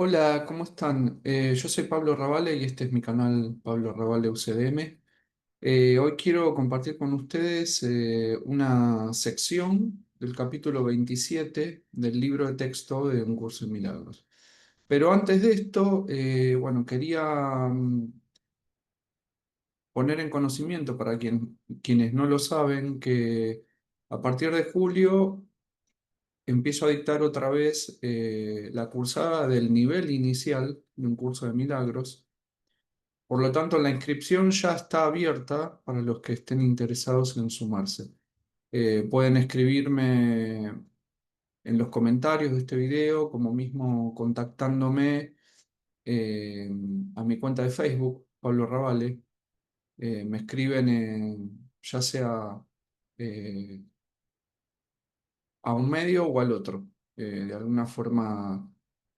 Hola, ¿cómo están? Yo soy Pablo Ravale y este es mi canal Pablo Ravale UCDM. Hoy quiero compartir con ustedes una sección del capítulo 27 del libro de texto de Un Curso en Milagros. Pero antes de esto, bueno, quería poner en conocimiento para quienes no lo saben que a partir de julio empiezo a dictar otra vez la cursada del nivel inicial de Un Curso de Milagros. Por lo tanto, la inscripción ya está abierta para los que estén interesados en sumarse. Pueden escribirme en los comentarios de este video, como mismo contactándome eh, a mi cuenta de Facebook, Pablo Ravale. Me escriben ya sea eh, a un medio o al otro. De alguna forma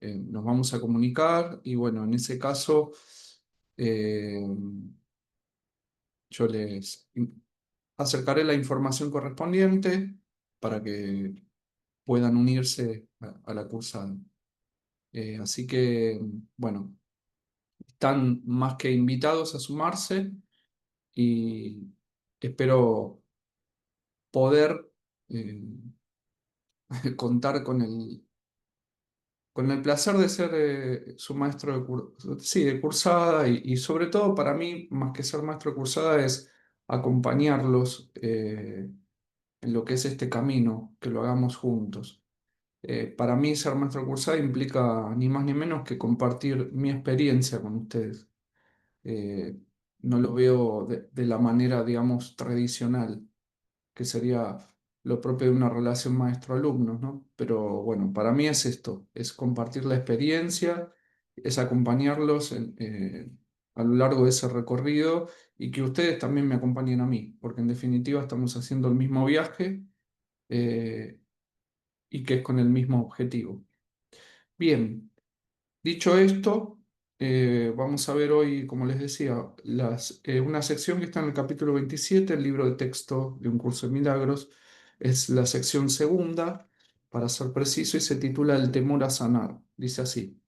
nos vamos a comunicar y bueno, en ese caso eh, yo les acercaré la información correspondiente para que puedan unirse a la cursada. Así que, bueno, están más que invitados a sumarse y espero poder eh, contar con el placer de ser su maestro sí, de cursada y sobre todo para mí, más que ser maestro de cursada, es acompañarlos en lo que es este camino, que lo hagamos juntos. Para mí ser maestro cursada implica ni más ni menos que compartir mi experiencia con ustedes. Eh, no lo veo de la manera, digamos, tradicional, que sería lo propio de una relación maestro-alumno, ¿no? Pero bueno, para mí es esto, es compartir la experiencia, es acompañarlos a lo largo de ese recorrido y que ustedes también me acompañen a mí, porque en definitiva estamos haciendo el mismo viaje eh, y que es con el mismo objetivo. Bien, dicho esto, vamos a ver hoy, como les decía, una sección que está en el capítulo 27, el libro de texto de Un Curso de Milagros. Es la sección segunda, para ser preciso, y se titula El temor a sanar. Dice así: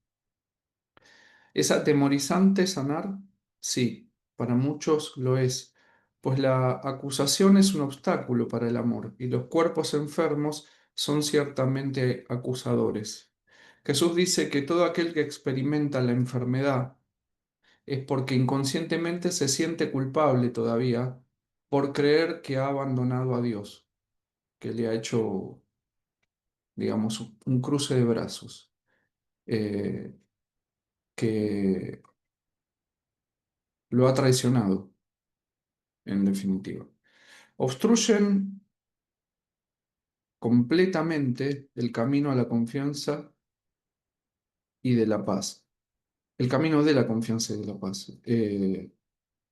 ¿es atemorizante sanar? Sí, para muchos lo es, pues la acusación es un obstáculo para el amor y los cuerpos enfermos son ciertamente acusadores. Jesús dice que todo aquel que experimenta la enfermedad es porque inconscientemente se siente culpable todavía por creer que ha abandonado a Dios, que le ha hecho, digamos, un cruce de brazos, eh, que lo ha traicionado, en definitiva. Obstruyen completamente el camino a la confianza y de la paz. El camino de la confianza y de la paz.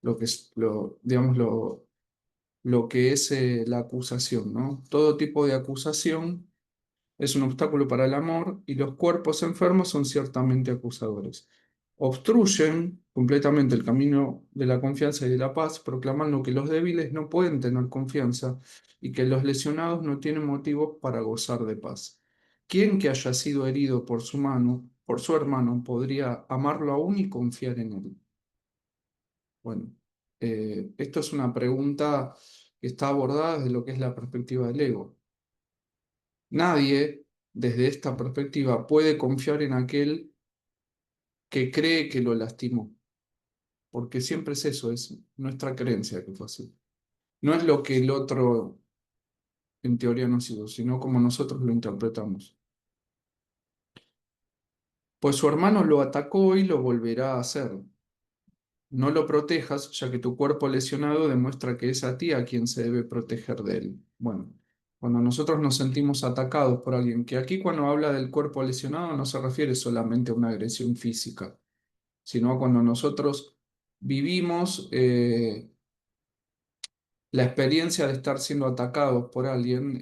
Lo que es, digamos, lo que es la acusación, ¿no? Todo tipo de acusación es un obstáculo para el amor y los cuerpos enfermos son ciertamente acusadores. Obstruyen completamente el camino de la confianza y de la paz, proclamando que los débiles no pueden tener confianza y que los lesionados no tienen motivos para gozar de paz. ¿Quién que haya sido herido por su mano, por su hermano, podría amarlo aún y confiar en él? Bueno, esto es una pregunta que está abordada desde lo que es la perspectiva del ego. Nadie, desde esta perspectiva, puede confiar en aquel que cree que lo lastimó, porque siempre es eso, es nuestra creencia que fue así. No es lo que el otro en teoría no ha sido, sino como nosotros lo interpretamos. Pues su hermano lo atacó y lo volverá a hacer. No lo protejas, ya que tu cuerpo lesionado demuestra que es a ti a quien se debe proteger de él. Bueno, cuando nosotros nos sentimos atacados por alguien, que aquí cuando habla del cuerpo lesionado no se refiere solamente a una agresión física, sino cuando nosotros vivimos la experiencia de estar siendo atacados por alguien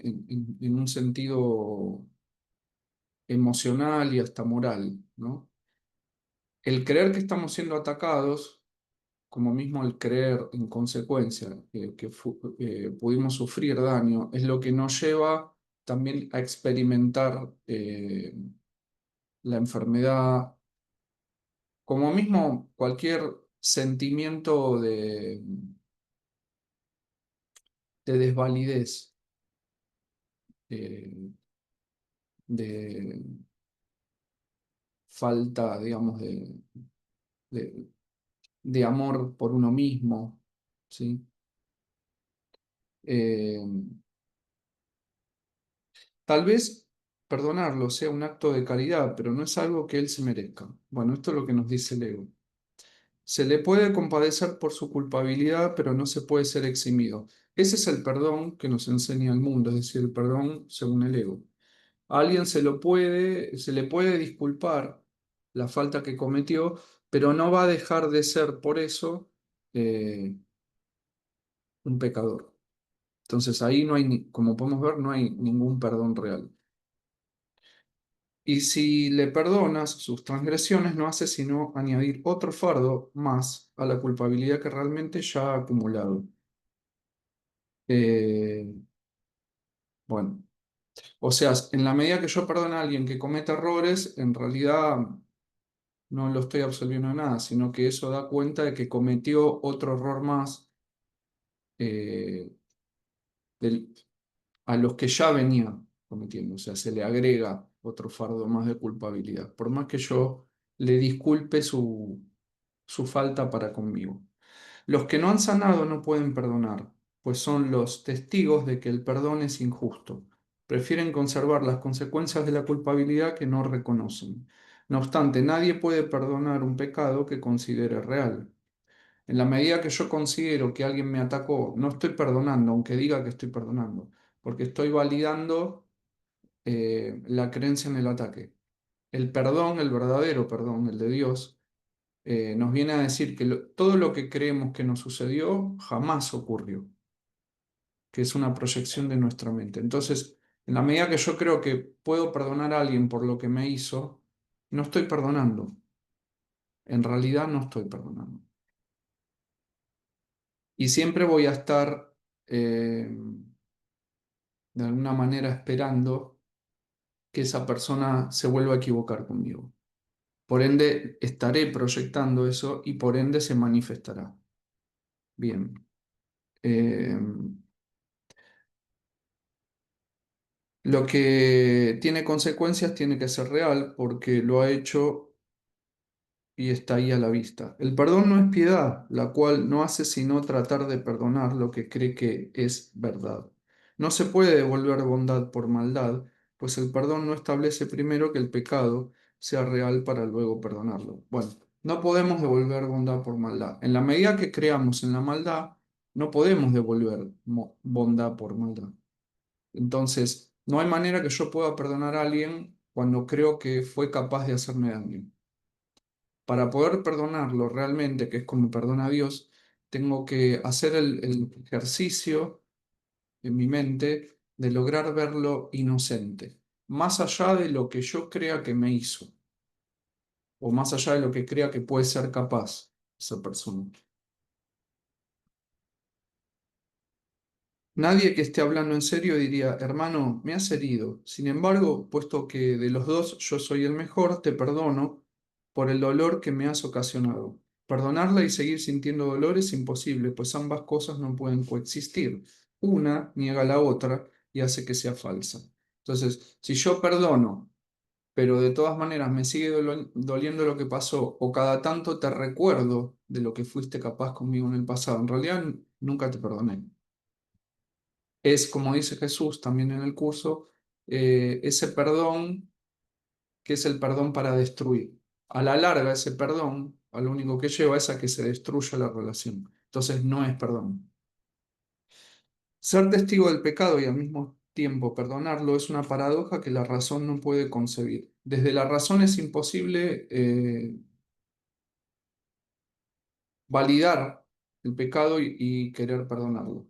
en un sentido emocional y hasta moral, ¿no? El creer que estamos siendo atacados, como mismo el creer en consecuencia que pudimos sufrir daño, es lo que nos lleva también a experimentar la enfermedad, como mismo cualquier sentimiento de desvalidez, eh, de falta, digamos, de- de amor por uno mismo, ¿sí? Eh, Tal vez perdonarlo sea un acto de caridad, pero no es algo que él se merezca. Bueno, esto es lo que nos dice el ego. Se le puede compadecer por su culpabilidad, pero no se puede ser eximido. Ese es el perdón que nos enseña el mundo, es decir, el perdón según el ego. A alguien se le puede disculpar la falta que cometió, pero no va a dejar de ser por eso eh, un pecador. Entonces ahí no hay, como podemos ver, no hay ningún perdón real. Y si le perdonas sus transgresiones, no hace sino añadir otro fardo más a la culpabilidad que realmente ya ha acumulado. Eh, bueno, o sea, en la medida que yo perdono a alguien que comete errores, en realidad no lo estoy absolviendo de nada, sino que eso da cuenta de que cometió otro error más eh, del- a los que ya venía cometiendo. O sea, se le agrega otro fardo más de culpabilidad, por más que yo le disculpe su falta para conmigo. Los que no han sanado no pueden perdonar, pues son los testigos de que el perdón es injusto. Prefieren conservar las consecuencias de la culpabilidad que no reconocen. No obstante, nadie puede perdonar un pecado que considere real. En la medida que yo considero que alguien me atacó, no estoy perdonando, aunque diga que estoy perdonando, porque estoy validando la creencia en el ataque. El perdón, el verdadero perdón, el de Dios, nos viene a decir que todo lo que creemos que nos sucedió jamás ocurrió, que es una proyección de nuestra mente. Entonces, en la medida que yo creo que puedo perdonar a alguien por lo que me hizo, no estoy perdonando. En realidad no estoy perdonando. Y siempre voy a estar, de alguna manera, esperando que esa persona se vuelva a equivocar conmigo. Por ende, estaré proyectando eso y por ende se manifestará. Bien. Eh, Lo que tiene consecuencias tiene que ser real porque lo ha hecho y está ahí a la vista. El perdón no es piedad, la cual no hace sino tratar de perdonar lo que cree que es verdad. No se puede devolver bondad por maldad, pues el perdón no establece primero que el pecado sea real para luego perdonarlo. Bueno, no podemos devolver bondad por maldad. En la medida que creamos en la maldad, no podemos devolver bondad por maldad. Entonces, no hay manera que yo pueda perdonar a alguien cuando creo que fue capaz de hacerme daño. Para poder perdonarlo realmente, que es como perdona a Dios, tengo que hacer el ejercicio en mi mente de lograr verlo inocente, más allá de lo que yo crea que me hizo, o más allá de lo que crea que puede ser capaz esa persona. Nadie que esté hablando en serio diría, hermano, me has herido. Sin embargo, puesto que de los dos yo soy el mejor, te perdono por el dolor que me has ocasionado. Perdonarla y seguir sintiendo dolor es imposible, pues ambas cosas no pueden coexistir. Una niega a la otra y hace que sea falsa. Entonces, si yo perdono, pero de todas maneras me sigue doliendo lo que pasó, o cada tanto te recuerdo de lo que fuiste capaz conmigo en el pasado, en realidad nunca te perdoné. Es, como dice Jesús también en el curso, ese perdón que es el perdón para destruir. A la larga, ese perdón, a lo único que lleva es a que se destruya la relación. Entonces, no es perdón. Ser testigo del pecado y al mismo tiempo perdonarlo es una paradoja que la razón no puede concebir. Desde la razón es imposible validar el pecado y querer perdonarlo.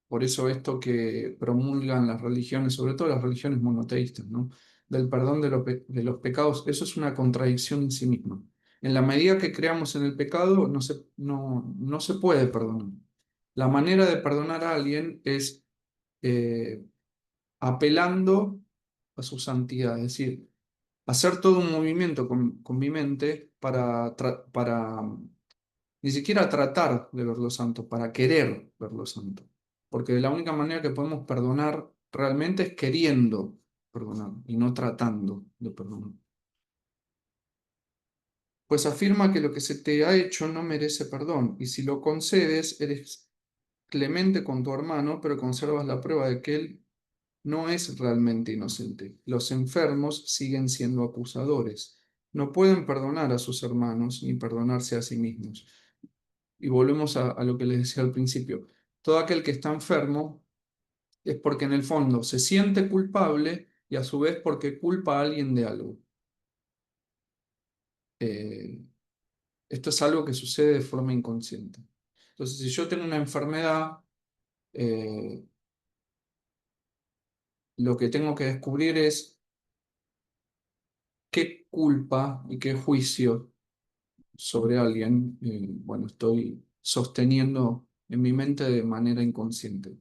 Por eso esto que promulgan las religiones, sobre todo las religiones monoteístas, ¿no? Del perdón de los pecados, eso es una contradicción en sí misma. En la medida que creamos en el pecado, no se puede perdonar. La manera de perdonar a alguien es eh, apelando a su santidad, es decir, hacer todo un movimiento con mi mente para ni siquiera tratar de verlo santo, para querer verlo santo. Porque la única manera que podemos perdonar realmente es queriendo perdonar y no tratando de perdonar. Pues afirma que lo que se te ha hecho no merece perdón, y si lo concedes, eres clemente con tu hermano, pero conservas la prueba de que él no es realmente inocente. Los enfermos siguen siendo acusadores. No pueden perdonar a sus hermanos ni perdonarse a sí mismos. Y volvemos a lo que les decía al principio. Todo aquel que está enfermo es porque en el fondo se siente culpable y a su vez porque culpa a alguien de algo. Eh, Esto es algo que sucede de forma inconsciente. Entonces, si yo tengo una enfermedad, eh, lo que tengo que descubrir es qué culpa y qué juicio sobre alguien, bueno, estoy sosteniendo en mi mente de manera inconsciente.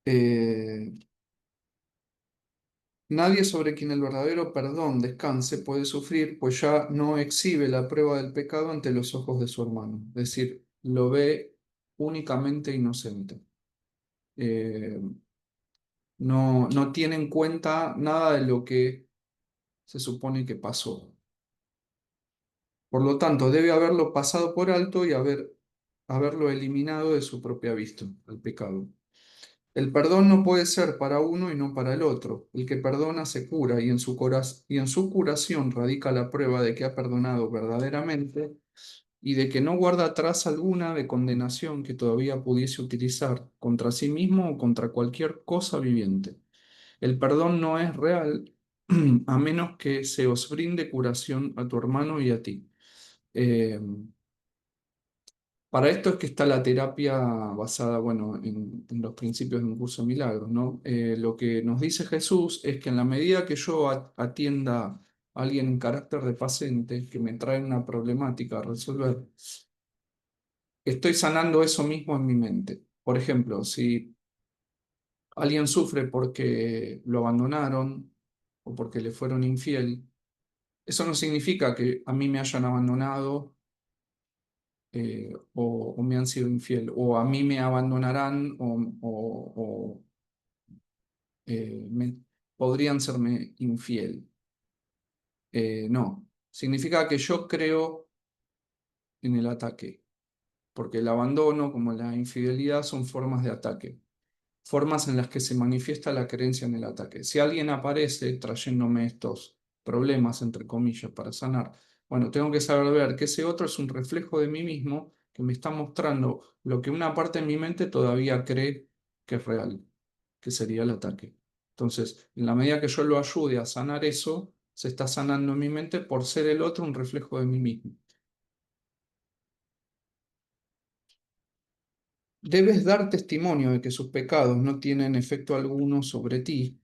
Eh, Nadie sobre quien el verdadero perdón descanse puede sufrir, pues ya no exhibe la prueba del pecado ante los ojos de su hermano, es decir, lo ve únicamente inocente. Eh, no tiene en cuenta nada de lo que se supone que pasó. Por lo tanto, debe haberlo pasado por alto y haberlo eliminado de su propia vista, el pecado. El perdón no puede ser para uno y no para el otro. El que perdona se cura y y en su curación radica la prueba de que ha perdonado verdaderamente y de que no guarda atrás alguna de condenación que todavía pudiese utilizar contra sí mismo o contra cualquier cosa viviente. El perdón no es real a menos que se os brinde curación a tu hermano y a ti. Eh, para esto es que está la terapia basada, bueno, en los principios de un curso de milagros, ¿no? Lo que nos dice Jesús es que en la medida que yo atienda a alguien en carácter de paciente que me trae una problemática a resolver, estoy sanando eso mismo en mi mente. Por ejemplo, si alguien sufre porque lo abandonaron o porque le fueron infiel, eso no significa que a mí me hayan abandonado o me han sido infiel, o a mí me abandonarán o, podrían serme infiel. No, significa que yo creo en el ataque, porque el abandono como la infidelidad son formas de ataque, formas en las que se manifiesta la creencia en el ataque. Si alguien aparece trayéndome estos problemas, entre comillas, para sanar, bueno, tengo que saber ver que ese otro es un reflejo de mí mismo que me está mostrando lo que una parte de mi mente todavía cree que es real, que sería el ataque. Entonces, en la medida que yo lo ayude a sanar eso, se está sanando en mi mente por ser el otro un reflejo de mí mismo. Debes dar testimonio de que sus pecados no tienen efecto alguno sobre ti,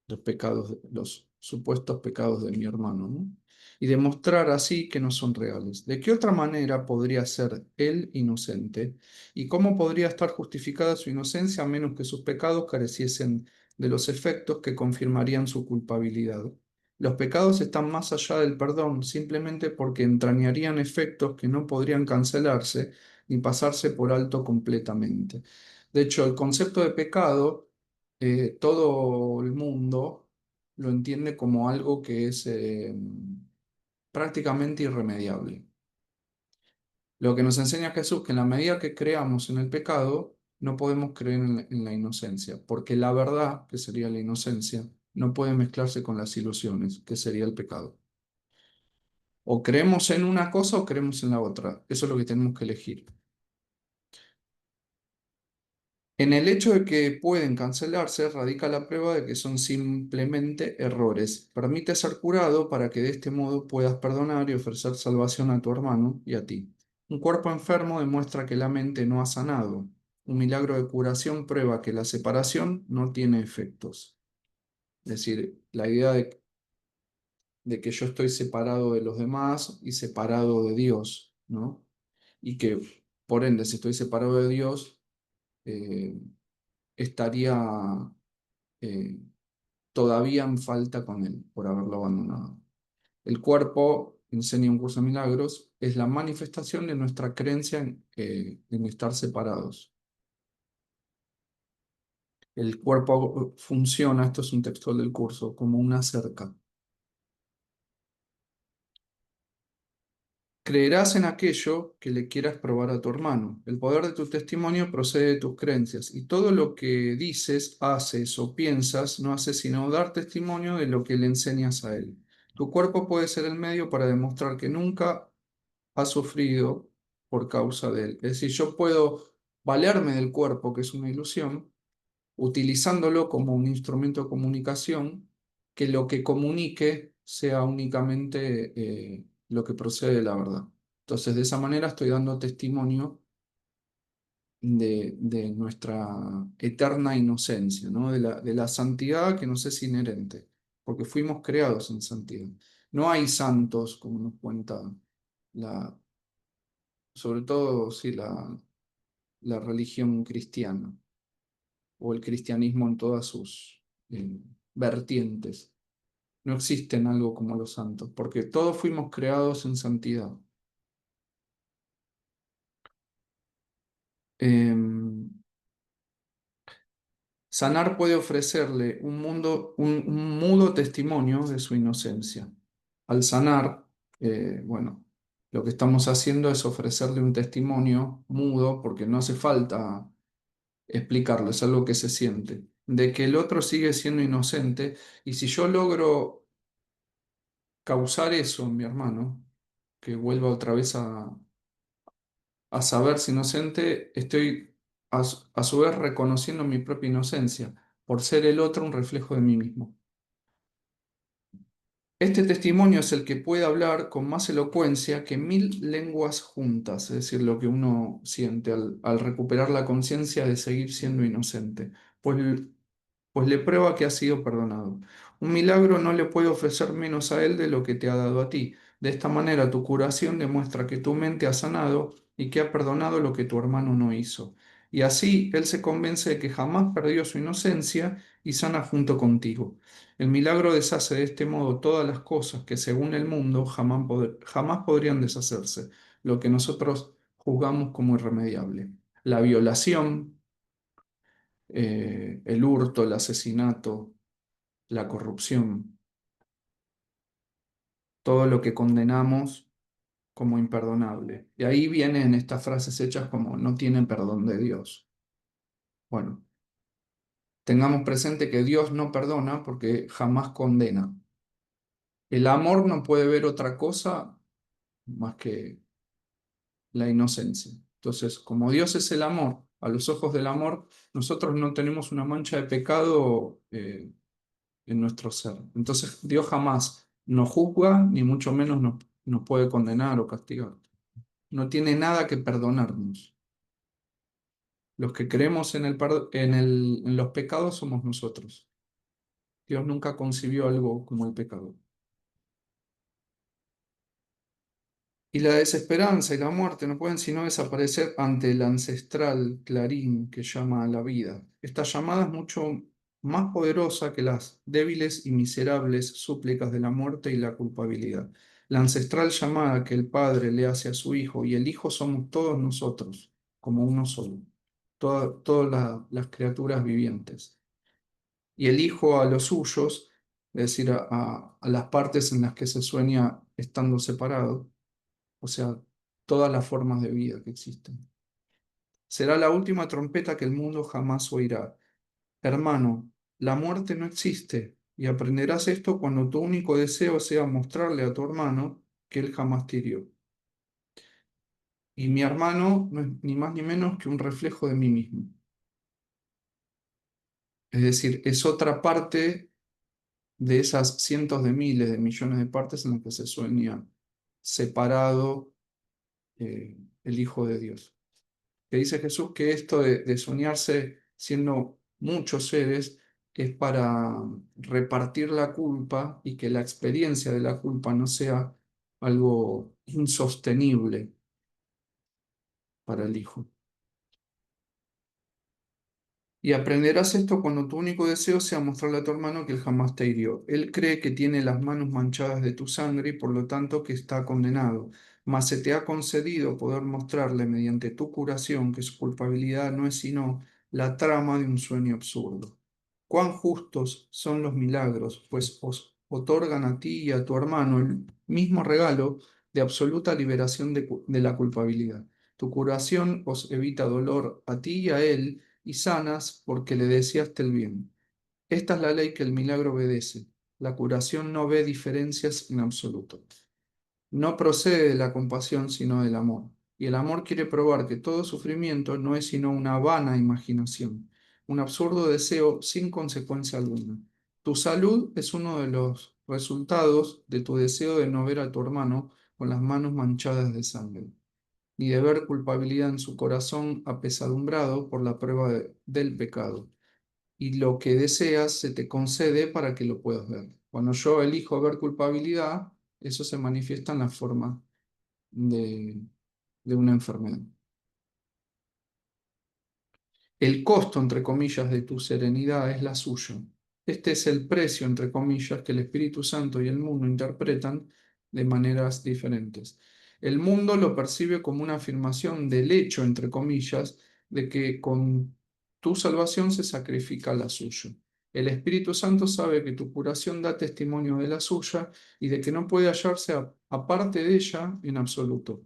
los pecados, los supuestos pecados de mi hermano, ¿no? Y demostrar así que no son reales. ¿De qué otra manera podría ser él inocente? ¿Y cómo podría estar justificada su inocencia a menos que sus pecados careciesen de los efectos que confirmarían su culpabilidad? Los pecados están más allá del perdón simplemente porque entrañarían efectos que no podrían cancelarse ni pasarse por alto completamente. De hecho, el concepto de pecado todo el mundo lo entiende como algo que es prácticamente irremediable. Lo que nos enseña Jesús, que en la medida que creamos en el pecado, no podemos creer en la inocencia, porque la verdad, que sería la inocencia, no puede mezclarse con las ilusiones, que sería el pecado. O creemos en una cosa o creemos en la otra. Eso es lo que tenemos que elegir. En el hecho de que pueden cancelarse radica la prueba de que son simplemente errores. Permite ser curado para que de este modo puedas perdonar y ofrecer salvación a tu hermano y a ti. Un cuerpo enfermo demuestra que la mente no ha sanado. Un milagro de curación prueba que la separación no tiene efectos. Es decir, la idea de que yo estoy separado de los demás y separado de Dios, ¿no? Y que, por ende, si estoy separado de Dios, eh, estaría eh, todavía en falta con él por haberlo abandonado. El cuerpo, enseña un curso de milagros, es la manifestación de nuestra creencia en estar separados. El cuerpo funciona, esto es un textual del curso, como una cerca. Creerás en aquello que le quieras probar a tu hermano. El poder de tu testimonio procede de tus creencias y todo lo que dices, haces o piensas no hace sino dar testimonio de lo que le enseñas a él. Tu cuerpo puede ser el medio para demostrar que nunca has sufrido por causa de él. Es decir, yo puedo valerme del cuerpo, que es una ilusión, utilizándolo como un instrumento de comunicación, que lo que comunique sea únicamente lo que procede de la verdad. Entonces, de esa manera estoy dando testimonio de nuestra eterna inocencia, ¿no? De la santidad que nos es inherente, porque fuimos creados en santidad. No hay santos, como nos cuenta la, sobre todo, sí, la religión cristiana o el cristianismo en todas sus vertientes. No existen algo como los santos, porque todos fuimos creados en santidad. Em, Sanar puede ofrecerle un mudo testimonio de su inocencia. Al sanar, bueno, lo que estamos haciendo es ofrecerle un testimonio mudo, porque no hace falta explicarlo, es algo que se siente, de que el otro sigue siendo inocente, y si yo logro causar eso en mi hermano, que vuelva otra vez a saberse inocente, estoy a su vez reconociendo mi propia inocencia, por ser el otro un reflejo de mí mismo. Este testimonio es el que puede hablar con más elocuencia que 1000 lenguas juntas, es decir, lo que uno siente al recuperar la conciencia de seguir siendo inocente, pues le prueba que ha sido perdonado. Un milagro no le puede ofrecer menos a él de lo que te ha dado a ti. De esta manera, tu curación demuestra que tu mente ha sanado y que ha perdonado lo que tu hermano no hizo. Y así él se convence de que jamás perdió su inocencia y sana junto contigo. El milagro deshace de este modo todas las cosas que, según el mundo, jamás podrían deshacerse, lo que nosotros juzgamos como irremediable. La violación, el hurto, el asesinato, la corrupción, todo lo que condenamos como imperdonable. Y ahí vienen estas frases hechas como no tienen perdón de Dios. Bueno, tengamos presente que Dios no perdona porque jamás condena. El amor no puede ver otra cosa más que la inocencia. Entonces, como Dios es el amor, a los ojos del amor, nosotros no tenemos una mancha de pecado en nuestro ser. Entonces, Dios jamás nos juzga, ni mucho menos nos puede condenar o castigar. No tiene nada que perdonarnos. Los que creemos en los pecados somos nosotros. Dios nunca concibió algo como el pecado. Y la desesperanza y la muerte no pueden sino desaparecer ante el ancestral clarín que llama a la vida. Esta llamada es mucho más poderosa que las débiles y miserables súplicas de la muerte y la culpabilidad. La ancestral llamada que el Padre le hace a su Hijo, y el Hijo somos todos nosotros, como uno solo, todas las criaturas vivientes. Y el Hijo a los suyos, es decir, a las partes en las que se sueña estando separado, o sea, todas las formas de vida que existen. Será la última trompeta que el mundo jamás oirá. Hermano, la muerte no existe, y aprenderás esto cuando tu único deseo sea mostrarle a tu hermano que él jamás te hirió. Y mi hermano no es ni más ni menos que un reflejo de mí mismo. Es decir, es otra parte de esas cientos de miles de millones de partes en las que se sueña separado el Hijo de Dios. Que dice Jesús que esto de soñarse siendo muchos seres es para repartir la culpa y que la experiencia de la culpa no sea algo insostenible para el Hijo. Y aprenderás esto cuando tu único deseo sea mostrarle a tu hermano que él jamás te hirió. Él cree que tiene las manos manchadas de tu sangre y por lo tanto que está condenado. Mas se te ha concedido poder mostrarle mediante tu curación que su culpabilidad no es sino la trama de un sueño absurdo. Cuán justos son los milagros, pues os otorgan a ti y a tu hermano el mismo regalo de absoluta liberación de la culpabilidad. Tu curación os evita dolor a ti y a él y sanas porque le deseaste el bien. Esta es la ley que el milagro obedece. La curación no ve diferencias en absoluto. No procede de la compasión, sino del amor. Y el amor quiere probar que todo sufrimiento no es sino una vana imaginación, un absurdo deseo sin consecuencia alguna. Tu salud es uno de los resultados de tu deseo de no ver a tu hermano con las manos manchadas de sangre, ni de ver culpabilidad en su corazón apesadumbrado por la prueba del pecado. Y lo que deseas se te concede para que lo puedas ver. Cuando yo elijo ver culpabilidad, eso se manifiesta en la forma de, de una enfermedad. El costo, entre comillas, de tu serenidad es la suya. Este es el precio, entre comillas, que el Espíritu Santo y el mundo interpretan de maneras diferentes. El mundo lo percibe como una afirmación del hecho, entre comillas, de que con tu salvación se sacrifica la suya. El Espíritu Santo sabe que tu curación da testimonio de la suya y de que no puede hallarse aparte de ella en absoluto.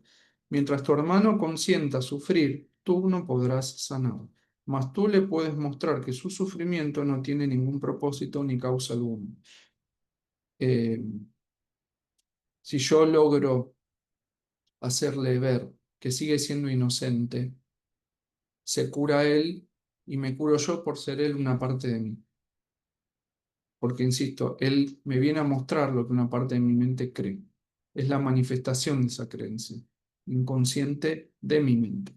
Mientras tu hermano consienta sufrir, tú no podrás sanar, mas tú le puedes mostrar que su sufrimiento no tiene ningún propósito ni causa alguna. Eh, si yo logro hacerle ver que sigue siendo inocente, se cura él y me curo yo por ser él una parte de mí. Porque, insisto, él me viene a mostrar lo que una parte de mi mente cree. Es la manifestación de esa creencia, inconsciente de mi mente.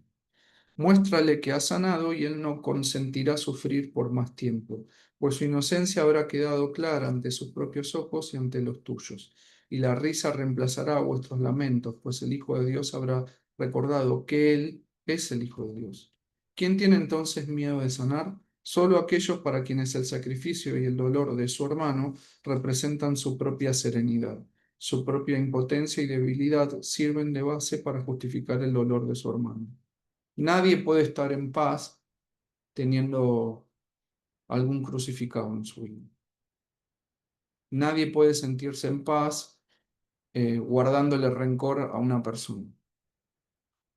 Muéstrale que ha sanado y él no consentirá sufrir por más tiempo, pues su inocencia habrá quedado clara ante sus propios ojos y ante los tuyos, y la risa reemplazará vuestros lamentos, pues el Hijo de Dios habrá recordado que él es el Hijo de Dios. ¿Quién tiene entonces miedo de sanar? Solo aquellos para quienes el sacrificio y el dolor de su hermano representan su propia serenidad. Su propia impotencia y debilidad sirven de base para justificar el dolor de su hermano. Nadie puede estar en paz teniendo algún crucificado en su vida. Nadie puede sentirse en paz guardándole rencor a una persona.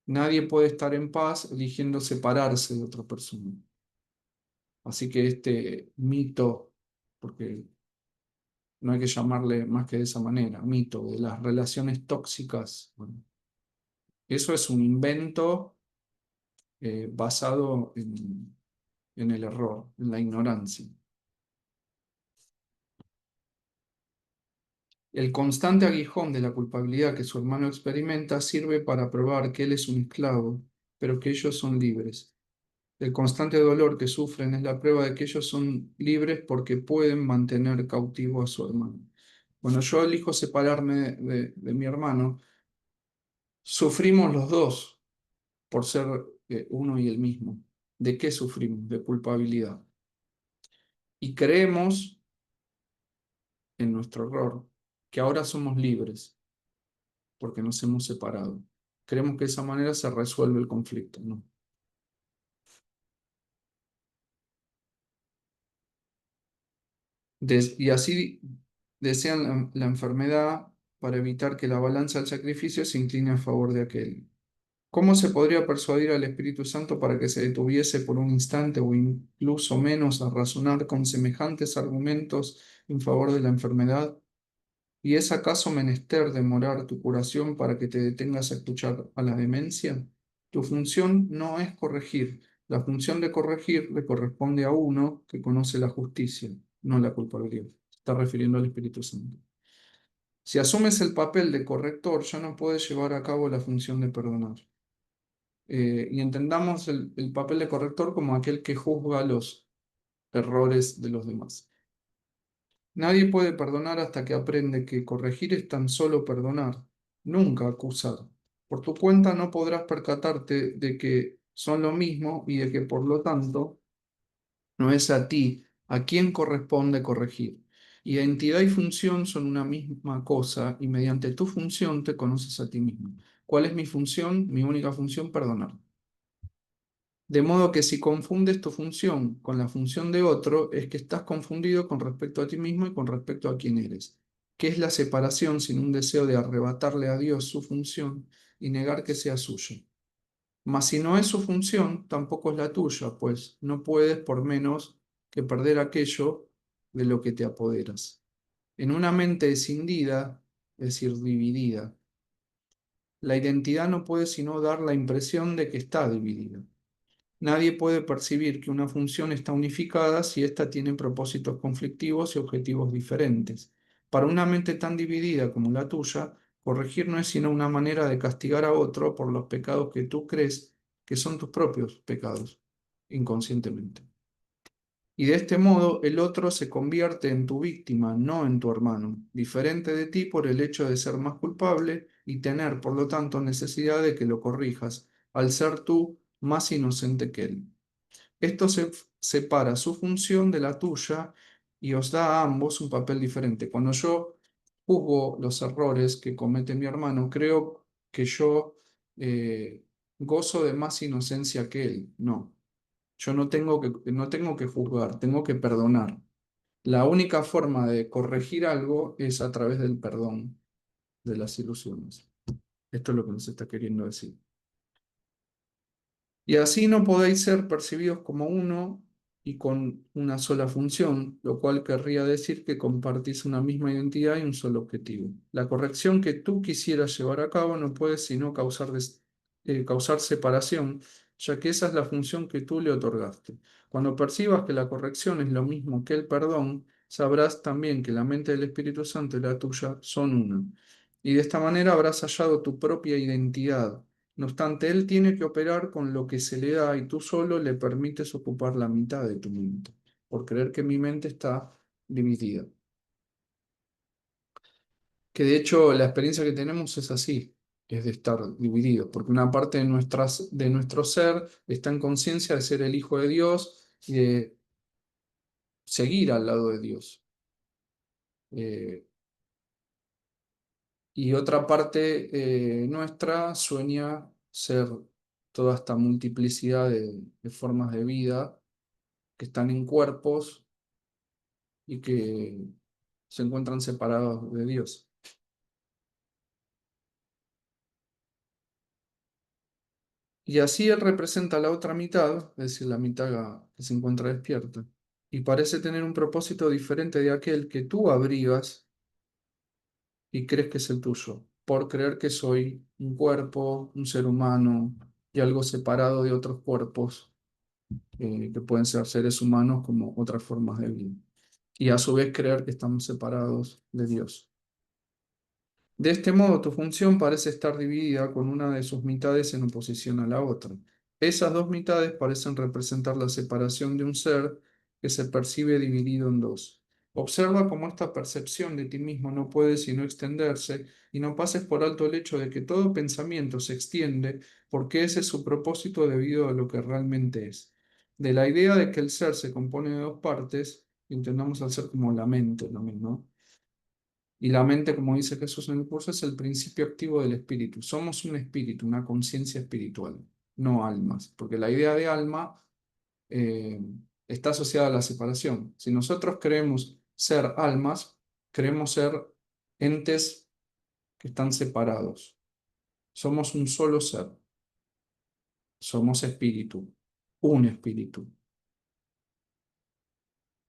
Nadie puede estar en paz eligiendo separarse de otra persona. Así que este mito, porque no hay que llamarle más que de esa manera, mito de las relaciones tóxicas, bueno, eso es un invento basado en el error, en la ignorancia. El constante aguijón de la culpabilidad que su hermano experimenta sirve para probar que él es un esclavo, pero que ellos son libres. El constante dolor que sufren es la prueba de que ellos son libres porque pueden mantener cautivo a su hermano. Cuando yo elijo separarme de mi hermano, sufrimos los dos por ser uno y el mismo. ¿De qué sufrimos? De culpabilidad. Y creemos, en nuestro error, que ahora somos libres porque nos hemos separado. Creemos que de esa manera se resuelve el conflicto, ¿no? Y así desean la enfermedad para evitar que la balanza del sacrificio se incline a favor de aquel. ¿Cómo se podría persuadir al Espíritu Santo para que se detuviese por un instante o incluso menos a razonar con semejantes argumentos en favor de la enfermedad? ¿Y es acaso menester demorar tu curación para que te detengas a escuchar a la demencia? Tu función no es corregir. La función de corregir le corresponde a uno que conoce la justicia, no la culpabilidad. Se está refiriendo al Espíritu Santo. Si asumes el papel de corrector, ya no puedes llevar a cabo la función de perdonar. Y entendamos el papel de corrector como aquel que juzga los errores de los demás. Nadie puede perdonar hasta que aprende que corregir es tan solo perdonar, nunca acusar. Por tu cuenta no podrás percatarte de que son lo mismo y de que por lo tanto no es a ti a quién corresponde corregir. Identidad y función son una misma cosa y mediante tu función te conoces a ti mismo. ¿Cuál es mi función? Mi única función, perdonar. De modo que si confundes tu función con la función de otro, es que estás confundido con respecto a ti mismo y con respecto a quién eres. ¿Qué es la separación sin un deseo de arrebatarle a Dios su función y negar que sea suyo? Mas si no es su función, tampoco es la tuya, pues no puedes por menos que perder aquello de lo que te apoderas. En una mente escindida, es decir, dividida, la identidad no puede sino dar la impresión de que está dividida. Nadie puede percibir que una función está unificada si ésta tiene propósitos conflictivos y objetivos diferentes. Para una mente tan dividida como la tuya, corregir no es sino una manera de castigar a otro por los pecados que tú crees que son tus propios pecados, inconscientemente. Y de este modo el otro se convierte en tu víctima, no en tu hermano, diferente de ti por el hecho de ser más culpable y tener, por lo tanto, necesidad de que lo corrijas, al ser tú más inocente que él. Esto separa su función de la tuya y os da a ambos un papel diferente. Cuando yo juzgo los errores que comete mi hermano, creo que yo gozo de más inocencia que él. No, yo no tengo que juzgar, tengo que perdonar. La única forma de corregir algo es a través del perdón de las ilusiones. Esto es lo que nos está queriendo decir. Y así no podéis ser percibidos como uno y con una sola función, lo cual querría decir que compartís una misma identidad y un solo objetivo. La corrección que tú quisieras llevar a cabo no puede sino causar separación, ya que esa es la función que tú le otorgaste. Cuando percibas que la corrección es lo mismo que el perdón, sabrás también que la mente del Espíritu Santo y la tuya son una. Y de esta manera habrás hallado tu propia identidad. No obstante, él tiene que operar con lo que se le da y tú solo le permites ocupar la mitad de tu mente, por creer que mi mente está dividida. Que de hecho la experiencia que tenemos es así, es de estar divididos, porque una parte de nuestro ser está en conciencia de ser el Hijo de Dios y de seguir al lado de Dios. Eh, y otra parte nuestra sueña ser toda esta multiplicidad de formas de vida que están en cuerpos y que se encuentran separados de Dios. Y así Él representa la otra mitad, es decir, la mitad que se encuentra despierta, y parece tener un propósito diferente de aquel que tú abrigas y crees que es el tuyo, por creer que soy un cuerpo, un ser humano y algo separado de otros cuerpos que pueden ser seres humanos como otras formas de vida. Y a su vez creer que estamos separados de Dios. De este modo, tu función parece estar dividida con una de sus mitades en oposición a la otra. Esas dos mitades parecen representar la separación de un ser que se percibe dividido en dos. Observa cómo esta percepción de ti mismo no puede sino extenderse y no pases por alto el hecho de que todo pensamiento se extiende porque ese es su propósito debido a lo que realmente es. De la idea de que el ser se compone de dos partes, entendamos al ser como la mente, ¿no? Y la mente, como dice Jesús en el curso, es el principio activo del espíritu. Somos un espíritu, una conciencia espiritual, no almas, porque la idea de alma eh, está asociada a la separación. Si nosotros creemos ser almas, creemos ser entes que están separados. Somos un solo ser, somos espíritu, un espíritu.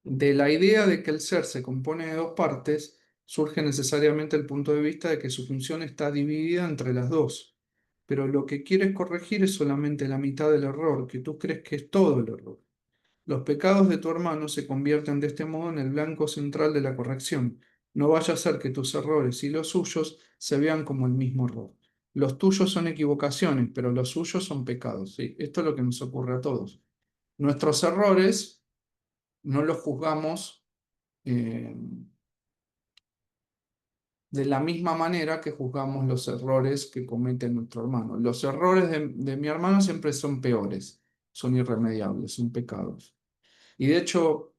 De la idea de que el ser se compone de dos partes, surge necesariamente el punto de vista de que su función está dividida entre las dos. Pero lo que quieres corregir es solamente la mitad del error, que tú crees que es todo el error. Los pecados de tu hermano se convierten de este modo en el blanco central de la corrección. No vaya a ser que tus errores y los suyos se vean como el mismo error. Los tuyos son equivocaciones, pero los suyos son pecados. ¿Sí? Esto es lo que nos ocurre a todos. Nuestros errores no los juzgamos eh, de la misma manera que juzgamos los errores que comete nuestro hermano. Los errores de mi hermano siempre son peores, son irremediables, son pecados. Y de hecho,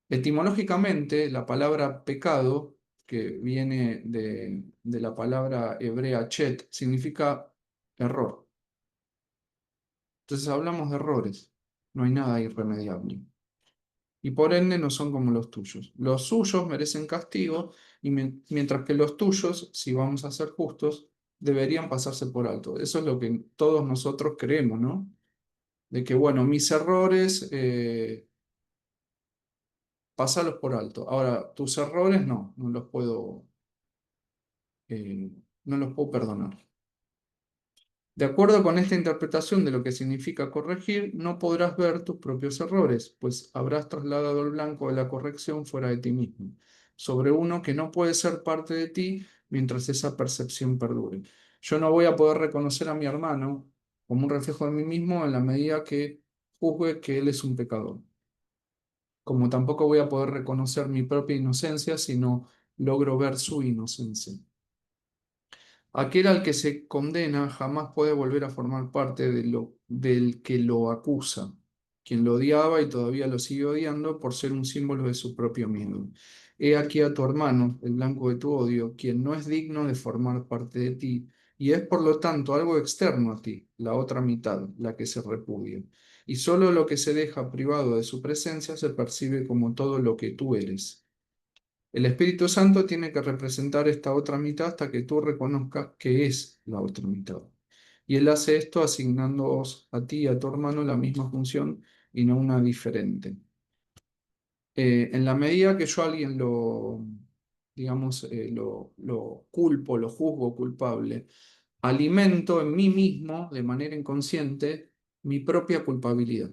etimológicamente, la palabra pecado, que viene de la palabra hebrea chet, significa error. Entonces hablamos de errores, no hay nada irremediable. Y por ende no son como los tuyos. Los suyos merecen castigo, y mientras que los tuyos, si vamos a ser justos, deberían pasarse por alto. Eso es lo que todos nosotros creemos, ¿no? De que, bueno, mis errores, pasalos por alto. Ahora, tus errores eh, no los puedo perdonar. De acuerdo con esta interpretación de lo que significa corregir, no podrás ver tus propios errores, pues habrás trasladado el blanco de la corrección fuera de ti mismo, sobre uno que no puede ser parte de ti mientras esa percepción perdure. Yo no voy a poder reconocer a mi hermano como un reflejo de mí mismo en la medida que juzgue que él es un pecador, como tampoco voy a poder reconocer mi propia inocencia si no logro ver su inocencia. Aquel al que se condena jamás puede volver a formar parte del que lo acusa, quien lo odiaba y todavía lo sigue odiando por ser un símbolo de su propio miedo. He aquí a tu hermano, el blanco de tu odio, quien no es digno de formar parte de ti, y es por lo tanto algo externo a ti, la otra mitad, la que se repudia. Y solo lo que se deja privado de su presencia se percibe como todo lo que tú eres. El Espíritu Santo tiene que representar esta otra mitad hasta que tú reconozcas que es la otra mitad. Y Él hace esto asignándoos a ti y a tu hermano la misma función y no una diferente. En la medida que yo a alguien digamos, lo culpo, lo juzgo culpable, alimento en mí mismo, de manera inconsciente, mi propia culpabilidad.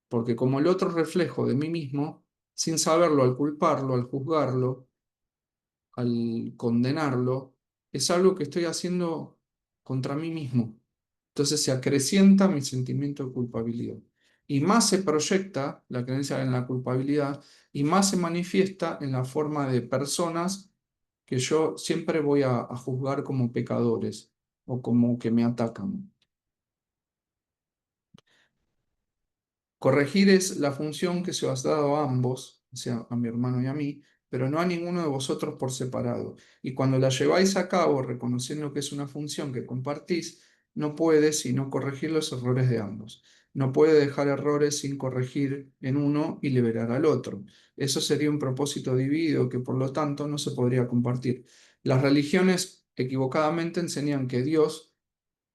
Porque como el otro reflejo de mí mismo, sin saberlo, al culparlo, al juzgarlo, al condenarlo, es algo que estoy haciendo contra mí mismo. Entonces se acrecienta mi sentimiento de culpabilidad. Y más se proyecta la creencia en la culpabilidad y más se manifiesta en la forma de personas que yo siempre voy a juzgar como pecadores o como que me atacan. Corregir es la función que se os ha dado a ambos, o sea, a mi hermano y a mí, pero no a ninguno de vosotros por separado. Y cuando la lleváis a cabo, reconociendo que es una función que compartís, no puede sino corregir los errores de ambos. No puede dejar errores sin corregir en uno y liberar al otro. Eso sería un propósito dividido que por lo tanto no se podría compartir. Las religiones equivocadamente enseñan que Dios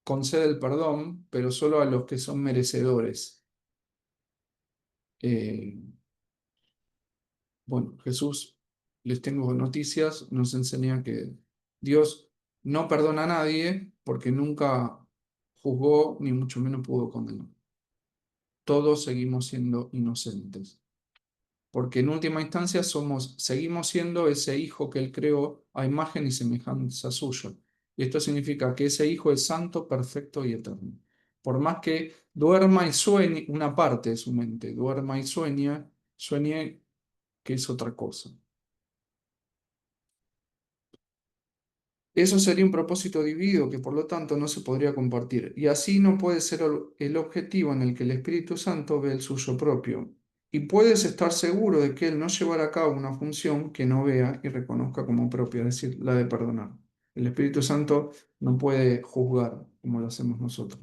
concede el perdón, pero solo a los que son merecedores. Eh, Bueno, Jesús, les tengo noticias, nos enseña que Dios no perdona a nadie porque nunca juzgó ni mucho menos pudo condenar. Todos seguimos siendo inocentes, porque en última instancia seguimos siendo ese hijo que Él creó a imagen y semejanza suya. Y esto significa que ese hijo es santo, perfecto y eterno. Por más que duerma y sueñe, una parte de su mente duerma y sueñe que es otra cosa. Eso sería un propósito dividido que por lo tanto no se podría compartir. Y así no puede ser el objetivo en el que el Espíritu Santo ve el suyo propio. Y puedes estar seguro de que Él no llevará a cabo una función que no vea y reconozca como propia, es decir, la de perdonar. El Espíritu Santo no puede juzgar como lo hacemos nosotros.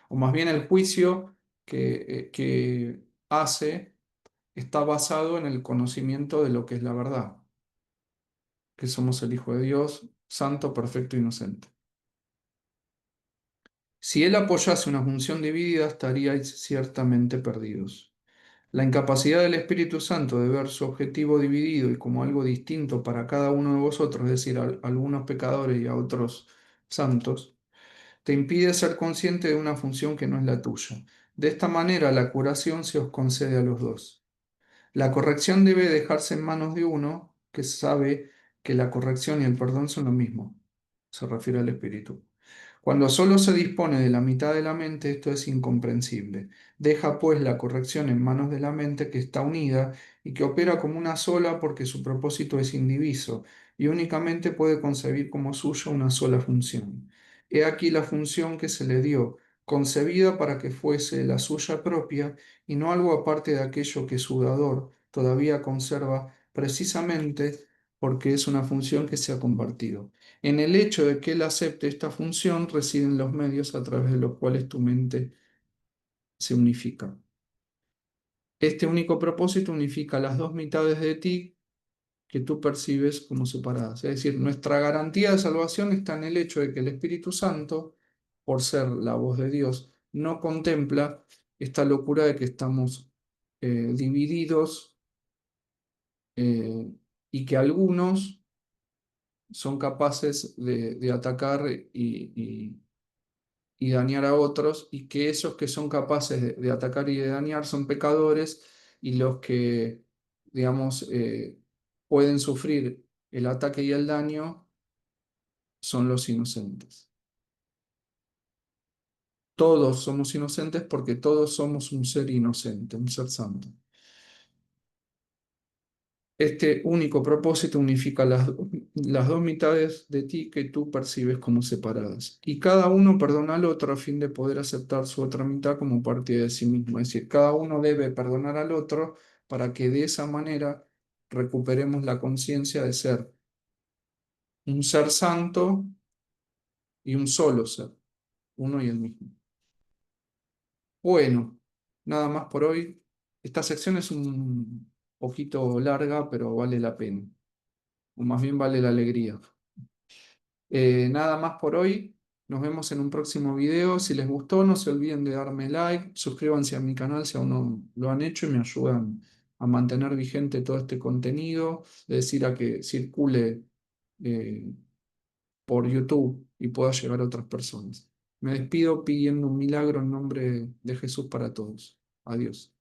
O más bien el juicio que hace está basado en el conocimiento de lo que es la verdad, que somos el Hijo de Dios, santo, perfecto, inocente. Si él apoyase una función dividida, estaríais ciertamente perdidos. La incapacidad del Espíritu Santo de ver su objetivo dividido y como algo distinto para cada uno de vosotros, es decir, a algunos pecadores y a otros santos, te impide ser consciente de una función que no es la tuya. De esta manera, la curación se os concede a los dos. La corrección debe dejarse en manos de uno que sabe que la corrección y el perdón son lo mismo. Se refiere al Espíritu. Cuando solo se dispone de la mitad de la mente, esto es incomprensible. Deja pues la corrección en manos de la mente que está unida y que opera como una sola porque su propósito es indiviso y únicamente puede concebir como suya una sola función. He aquí la función que se le dio, concebida para que fuese la suya propia y no algo aparte de aquello que su dador todavía conserva precisamente porque es una función que se ha compartido. En el hecho de que él acepte esta función residen los medios a través de los cuales tu mente se unifica. Este único propósito unifica las dos mitades de ti que tú percibes como separadas. Es decir, nuestra garantía de salvación está en el hecho de que el Espíritu Santo, por ser la voz de Dios, no contempla esta locura de que estamos divididos, eh, y que algunos son capaces de atacar y dañar a otros, y que esos que son capaces de atacar y de dañar son pecadores, y los que, digamos, pueden sufrir el ataque y el daño son los inocentes. Todos somos inocentes porque todos somos un ser inocente, un ser santo. Este único propósito unifica las dos mitades de ti que tú percibes como separadas. Y cada uno perdona al otro a fin de poder aceptar su otra mitad como parte de sí mismo. Es decir, cada uno debe perdonar al otro para que de esa manera recuperemos la conciencia de ser un ser santo y un solo ser, uno y el mismo. Bueno, nada más por hoy. Esta sección es un poquito larga, pero vale la pena, o más bien vale la alegría. Nada más por hoy. Nos vemos en un próximo video. Si les gustó, no se olviden de darme like, suscríbanse a mi canal si aún no lo han hecho y me ayudan a mantener vigente todo este contenido, es decir, a que circule eh, por YouTube y pueda llegar a otras personas. Me despido pidiendo un milagro en nombre de Jesús para todos. Adiós.